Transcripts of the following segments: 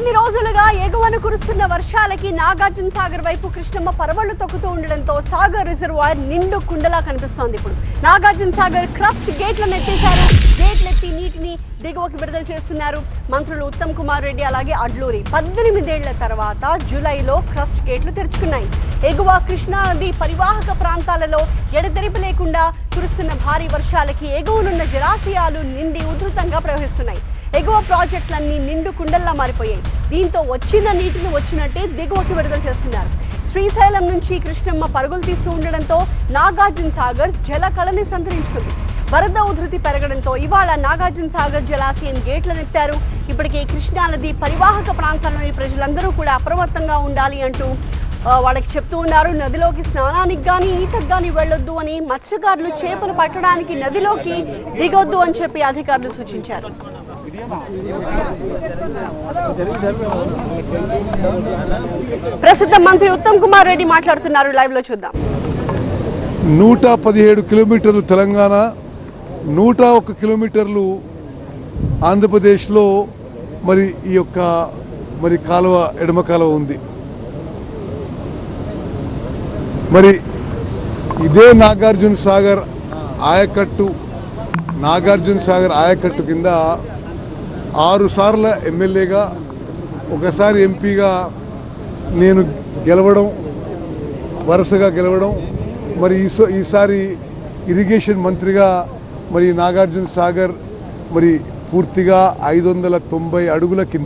కొన్ని రోజులుగా ఎగువన కురుస్తున్న వర్షాలకి నాగార్జున సాగర్ వైపు కృష్ణమ్మ పరవళ్లు తొక్కుతూ ఉండడంతో సాగర్ రిజర్వాయర్ నిండు కుండలా కనిపిస్తోంది. ఇప్పుడు నాగార్జున సాగర్ క్రస్ట్ గేట్లను ఎత్తేశారు. గేట్లెత్తి నీటిని దిగువకి విడుదల చేస్తున్నారు మంత్రులు ఉత్తమ్ కుమార్ రెడ్డి అలాగే అడ్లూరి. 18 ఏళ్ల తర్వాత జూలైలో క్రస్ట్ గేట్లు తెరుచుకున్నాయి. ఎగువ కృష్ణా నది పరివాహక ప్రాంతాలలో ఎడతెరిపి లేకుండా కురుస్తున్న భారీ వర్షాలకి ఎగువనున్న జలాశయాలు నిండి ఉధృతంగా ప్రవహిస్తున్నాయి. ఎగువ ప్రాజెక్టులన్నీ నిండు కుండల్లా మారిపోయాయి. దీంతో వచ్చిన నీటిని వచ్చినట్టే దిగువకి విడుదల చేస్తున్నారు. శ్రీశైలం నుంచి కృష్ణమ్మ పరుగులు తీస్తూ ఉండడంతో నాగార్జున సాగర్ జలకళని సంతరించుకుంది. వరద ఉధృతి పెరగడంతో ఇవాళ నాగార్జున సాగర్ జలాశయం గేట్లనెత్తారు. ఇప్పటికే కృష్ణానది పరివాహక ప్రాంతాల్లోని ప్రజలందరూ కూడా అప్రమత్తంగా ఉండాలి అంటూ వాళ్ళకి చెప్తూ ఉన్నారు. నదిలోకి స్నానానికి కానీ ఈతకు కానీ వెళ్ళొద్దు అని, మత్స్యకారులు చేపలు పట్టడానికి నదిలోకి దిగొద్దు అని చెప్పి అధికారులు సూచించారు. ప్రస్తుతం మంత్రి ఉత్తమ్ కుమార్ రెడ్డి మాట్లాడుతున్నారు. లైవ్ లో చూద్దాం. 117 కిలోమీటర్లు తెలంగాణ, 101 కిలోమీటర్లు ఆంధ్రప్రదేశ్లో మరి ఈ యొక్క మరి కాలువ ఎడమ కాలువ ఉంది. మరి ఇదే నాగార్జున సాగర్ ఆయకట్టు కింద 6 సార్ల ఎమ్మెల్యేగా, ఒకసారి ఎంపీగా నేను గెలవడం, వరుసగా గెలవడం, మరి ఈసారి ఇరిగేషన్ మంత్రిగా మరి నాగార్జున సాగర్ మరి పూర్తిగా 590 అడుగులకి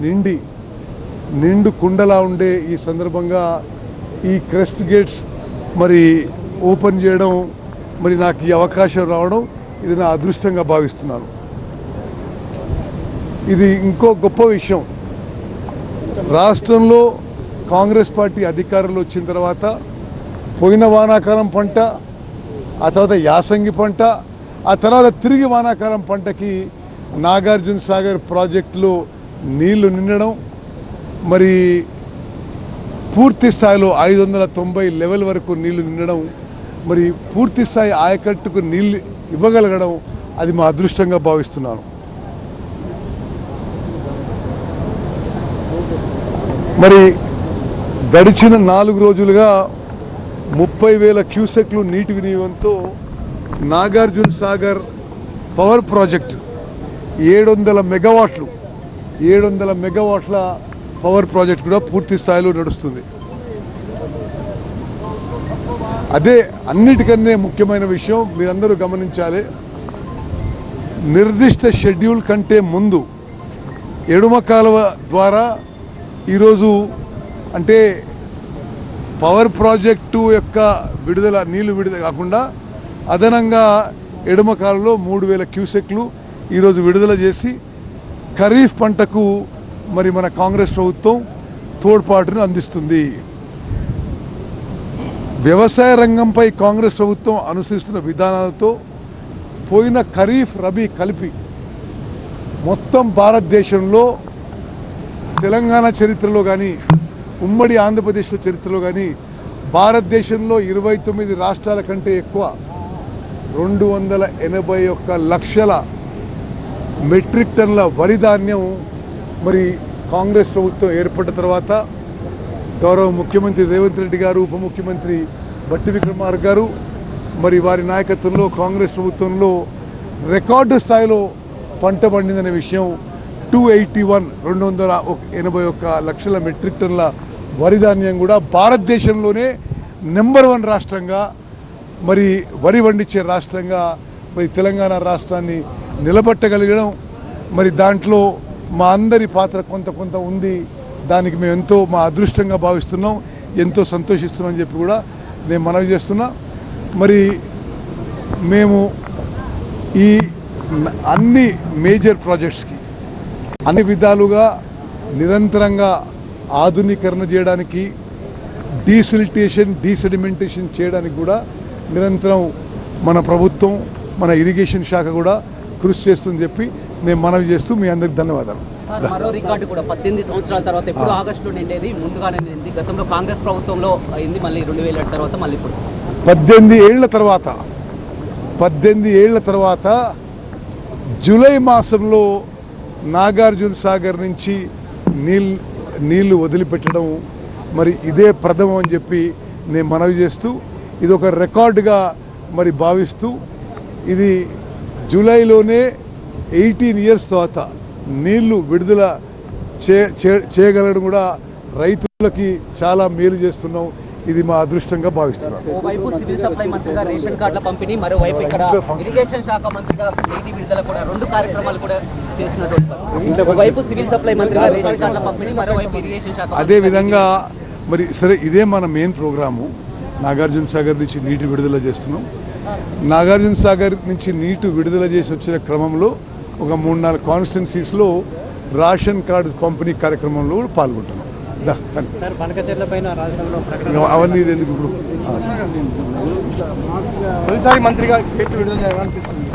నిండు కుండలా ఉండే ఈ సందర్భంగా ఈ క్రెస్ట్ గేట్స్ మరి ఓపెన్ చేయడం, మరి నాకు ఈ అవకాశం రావడం ఇది నా అదృష్టంగా భావిస్తున్నాను. ఇది ఇంకో గొప్ప విషయం. రాష్ట్రంలో కాంగ్రెస్ పార్టీ అధికారంలో వచ్చిన తర్వాత పోయిన వానాకాలం పంట, ఆ తర్వాత యాసంగి పంట, ఆ తర్వాత తిరిగి వానాకాలం పంటకి నాగార్జున సాగర్ ప్రాజెక్టులో నీళ్లు నిండడం, మరి పూర్తి స్థాయిలో 590 లెవెల్ వరకు నీళ్లు నిండడం, మరి పూర్తి స్థాయి ఆయకట్టుకు నీళ్లు ఇవ్వగలగడం అది మా అదృష్టంగా భావిస్తున్నాను. మరి గడిచిన 4 రోజులుగా 30,000 క్యూసెక్లు నీటి వినియోగంతో నాగార్జున సాగర్ పవర్ ప్రాజెక్ట్ 700 మెగావాట్ల పవర్ ప్రాజెక్ట్ కూడా పూర్తి స్థాయిలో నడుస్తుంది. అదే అన్నిటికన్నా ముఖ్యమైన విషయం మీరందరూ గమనించాలి. నిర్దిష్ట షెడ్యూల్ కంటే ముందు ఎడమ కాలువ ద్వారా ఈరోజు అంటే పవర్ ప్రాజెక్టు యొక్క నీళ్లు విడుదల కాకుండా అదనంగా ఎడమ కాలువలో 3,000 క్యూసెక్లు ఈరోజు విడుదల చేసి ఖరీఫ్ పంటకు మరి మన కాంగ్రెస్ ప్రభుత్వం తోడ్పాటును అందిస్తుంది. వ్యవసాయ రంగంపై కాంగ్రెస్ ప్రభుత్వం అనుసరిస్తున్న విధానాలతో పోయిన ఖరీఫ్ రబీ కలిపి మొత్తం భారతదేశంలో తెలంగాణ చరిత్రలో కానీ ఉమ్మడి ఆంధ్రప్రదేశ్లో చరిత్రలో కానీ భారతదేశంలో 29 రాష్ట్రాల కంటే ఎక్కువ 281 లక్షల మెట్రిక్ టన్నుల వరి ధాన్యం మరి కాంగ్రెస్ ప్రభుత్వం ఏర్పడిన తర్వాత గౌరవ ముఖ్యమంత్రి రేవంత్ రెడ్డి గారు, ఉప ముఖ్యమంత్రి బట్టి విక్రమార్క గారు మరి వారి నాయకత్వంలో కాంగ్రెస్ ప్రభుత్వంలో రికార్డు స్థాయిలో పంట పండిందనే విషయం 281 లక్షల మెట్రిక్ టన్నుల వరి ధాన్యం కూడా భారతదేశంలోనే నెంబర్ 1 రాష్ట్రంగా మరి వరి పండించే రాష్ట్రంగా మరి తెలంగాణ రాష్ట్రాన్ని నిలబెట్టగలిగడం, మరి దాంట్లో మా అందరి పాత్ర కొంత ఉంది. దానికి మేము ఎంతో మా అదృష్టంగా భావిస్తున్నాం, ఎంతో సంతోషిస్తున్నాం అని చెప్పి కూడా నేను మనవి చేస్తున్నా. మరి మేము ఈ అన్ని మేజర్ ప్రాజెక్ట్స్కి అన్ని విధాలుగా నిరంతరంగా ఆధునీకరణ చేయడానికి, డీసెడిమెంటేషన్ చేయడానికి కూడా నిరంతరం మన ప్రభుత్వం, మన ఇరిగేషన్ శాఖ కూడా కృషి చేస్తుందని చెప్పి నేను మనవి చేస్తూ మీ అందరికి ధన్యవాదాలు. మరో రికార్డు కూడా 18 సంవత్సరాల తర్వాత ఎప్పుడు ఆగస్టులో నిండేది, ముందుగానే నిండింది. గతంలో కాంగ్రెస్ ప్రభుత్వంలో అయింది, మళ్ళీ 2007 తర్వాత మళ్ళీ ఇప్పుడు 18 ఏళ్ల తర్వాత జూలై మాసంలో నాగార్జున సాగర్ నుంచి నీళ్లు వదిలిపెట్టడం మరి ఇదే ప్రథమం అని చెప్పి నేను మనవి చేస్తూ ఇది ఒక రికార్డుగా మరి భావిస్తూ ఇది జూలైలోనే 18 ఇయర్స్ తర్వాత నీళ్లు విడుదల చేయగలడం కూడా రైతులకి చాలా మేలు చేస్తున్నాం. ఇది మా అదృష్టంగా భావిస్తున్నాం. ఓవైపు సివిల్ సప్లై మంత్రిగా రేషన్ కార్డుల పంపిణీ, మరోవైపు ఇక్కడ ఇరిగేషన్ శాఖ మంత్రిగా నీటి విడుదల కూడా 2 కార్యక్రమాలు కూడా చేసినట్టు. ఓవైపు సివిల్ సప్లై మంత్రిగా రేషన్ కార్డుల పంపిణీ, మరోవైపు ఇరిగేషన్ శాఖ అదే విధంగా మరి సరే ఇదే మన మెయిన్ ప్రోగ్రాము. నాగార్జున సాగర్ నుంచి నీటి విడుదల చేస్తున్నాం. నాగార్జున సాగర్ నుంచి నీటి విడుదల చేసి వచ్చిన క్రమంలో ఒక 3-4 కాన్స్టిట్యున్సీస్లో రేషన్ కార్డు పంపిణీ కార్యక్రమంలో కూడా పాల్గొంటున్నాం. అవన్నీ ఎందుకు ఇప్పుడు తొలిసారి మంత్రిగా గేట్లు విడుదల చేయాలనిపిస్తుంది.